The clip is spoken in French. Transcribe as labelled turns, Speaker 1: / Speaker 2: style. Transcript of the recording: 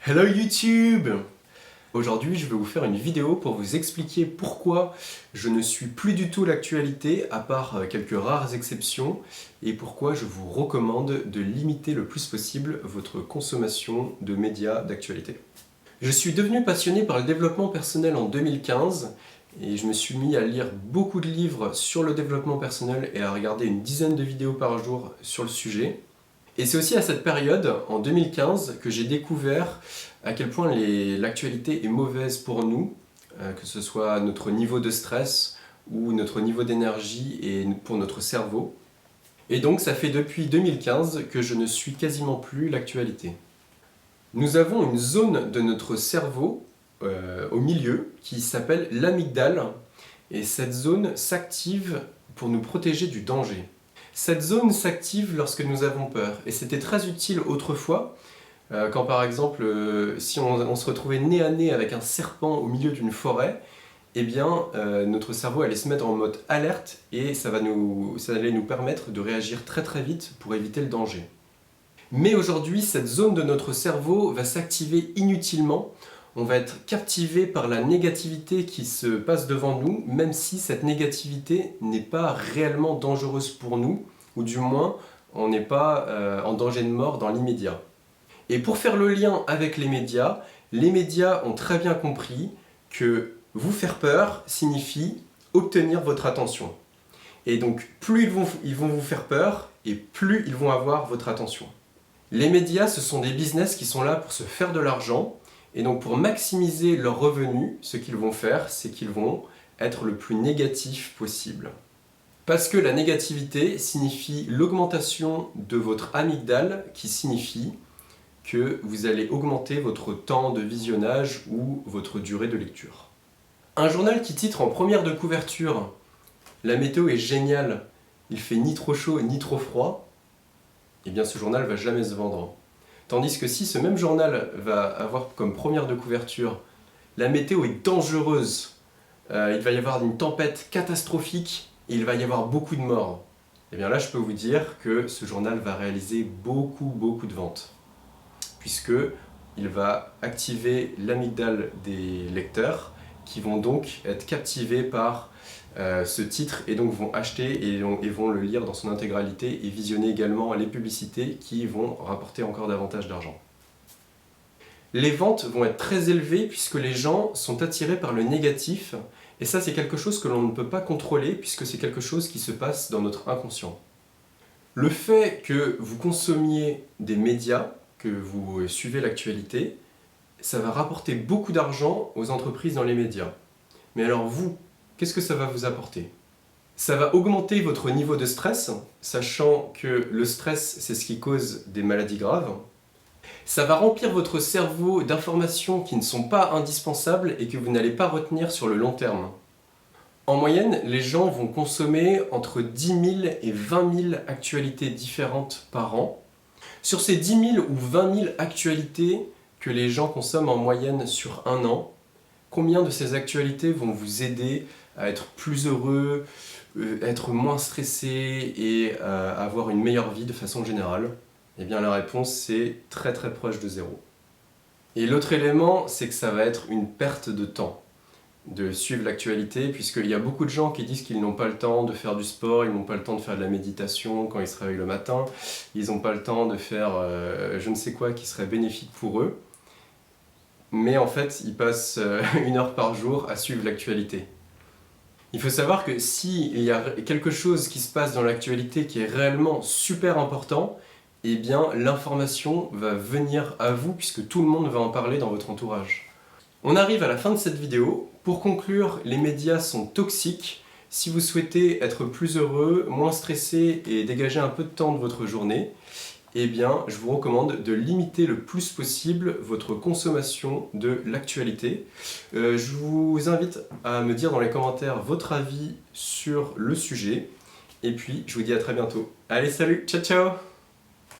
Speaker 1: Hello YouTube! Aujourd'hui, je vais vous faire une vidéo pour vous expliquer pourquoi je ne suis plus du tout l'actualité, à part quelques rares exceptions, et pourquoi je vous recommande de limiter le plus possible votre consommation de médias d'actualité. Je suis devenu passionné par le développement personnel en 2015, et je me suis mis à lire beaucoup de livres sur le développement personnel et à regarder une dizaine de vidéos par jour sur le sujet. Et c'est aussi à cette période, en 2015, que j'ai découvert à quel point l'actualité est mauvaise pour nous, que ce soit notre niveau de stress ou notre niveau d'énergie et pour notre cerveau. Et donc ça fait depuis 2015 que je ne suis quasiment plus l'actualité. Nous avons une zone de notre cerveau au milieu qui s'appelle l'amygdale, et cette zone s'active pour nous protéger du danger. Cette zone s'active lorsque nous avons peur, et c'était très utile autrefois, quand par exemple, si on se retrouvait nez à nez avec un serpent au milieu d'une forêt, eh bien, notre cerveau allait se mettre en mode alerte, et ça allait nous permettre de réagir très très vite pour éviter le danger. Mais aujourd'hui, cette zone de notre cerveau va s'activer inutilement. On va être captivé par la négativité qui se passe devant nous, même si cette négativité n'est pas réellement dangereuse pour nous, ou du moins, on n'est pas en danger de mort dans l'immédiat. Et pour faire le lien avec les médias ont très bien compris que vous faire peur signifie obtenir votre attention. Et donc, plus ils vont vous faire peur, et plus ils vont avoir votre attention. Les médias, ce sont des business qui sont là pour se faire de l'argent, et donc pour maximiser leurs revenus, ce qu'ils vont faire, c'est qu'ils vont être le plus négatif possible. Parce que la négativité signifie l'augmentation de votre amygdale, qui signifie que vous allez augmenter votre temps de visionnage ou votre durée de lecture. Un journal qui titre en première de couverture « La météo est géniale, il fait ni trop chaud ni trop froid », eh bien ce journal ne va jamais se vendre. Tandis que si ce même journal va avoir comme première de couverture « La météo est dangereuse, il va y avoir une tempête catastrophique et il va y avoir beaucoup de morts », eh bien là je peux vous dire que ce journal va réaliser beaucoup de ventes, puisqu'il va activer l'amygdale des lecteurs qui vont donc être captivés par ce titre et donc vont acheter et vont le lire dans son intégralité et visionner également les publicités qui vont rapporter encore davantage d'argent. Les ventes vont être très élevées puisque les gens sont attirés par le négatif, et ça c'est quelque chose que l'on ne peut pas contrôler puisque c'est quelque chose qui se passe dans notre inconscient. Le fait que vous consommiez des médias, que vous suivez l'actualité, ça va rapporter beaucoup d'argent aux entreprises dans les médias. Mais alors vous, qu'est-ce que ça va vous apporter? Ça va augmenter votre niveau de stress, sachant que le stress, c'est ce qui cause des maladies graves. Ça va remplir votre cerveau d'informations qui ne sont pas indispensables et que vous n'allez pas retenir sur le long terme. En moyenne, les gens vont consommer entre 10 000 et 20 000 actualités différentes par an. Sur ces 10 000 ou 20 000 actualités que les gens consomment en moyenne sur un an, combien de ces actualités vont vous aider à être plus heureux, être moins stressé et avoir une meilleure vie de façon générale? Eh bien la réponse c'est très proche de zéro. Et l'autre élément, c'est que ça va être une perte de temps de suivre l'actualité, puisqu'il y a beaucoup de gens qui disent qu'ils n'ont pas le temps de faire du sport, ils n'ont pas le temps de faire de la méditation quand ils se réveillent le matin, ils n'ont pas le temps de faire je ne sais quoi qui serait bénéfique pour eux, mais en fait ils passent 1 heure par jour à suivre l'actualité. Il faut savoir que s'il y a quelque chose qui se passe dans l'actualité qui est réellement super important, eh bien l'information va venir à vous puisque tout le monde va en parler dans votre entourage. On arrive à la fin de cette vidéo. Pour conclure, les médias sont toxiques. Si vous souhaitez être plus heureux, moins stressé et dégager un peu de temps de votre journée, eh bien, je vous recommande de limiter le plus possible votre consommation de l'actualité. Je vous invite à me dire dans les commentaires votre avis sur le sujet. Et puis, je vous dis à très bientôt. Allez, salut, ciao ciao!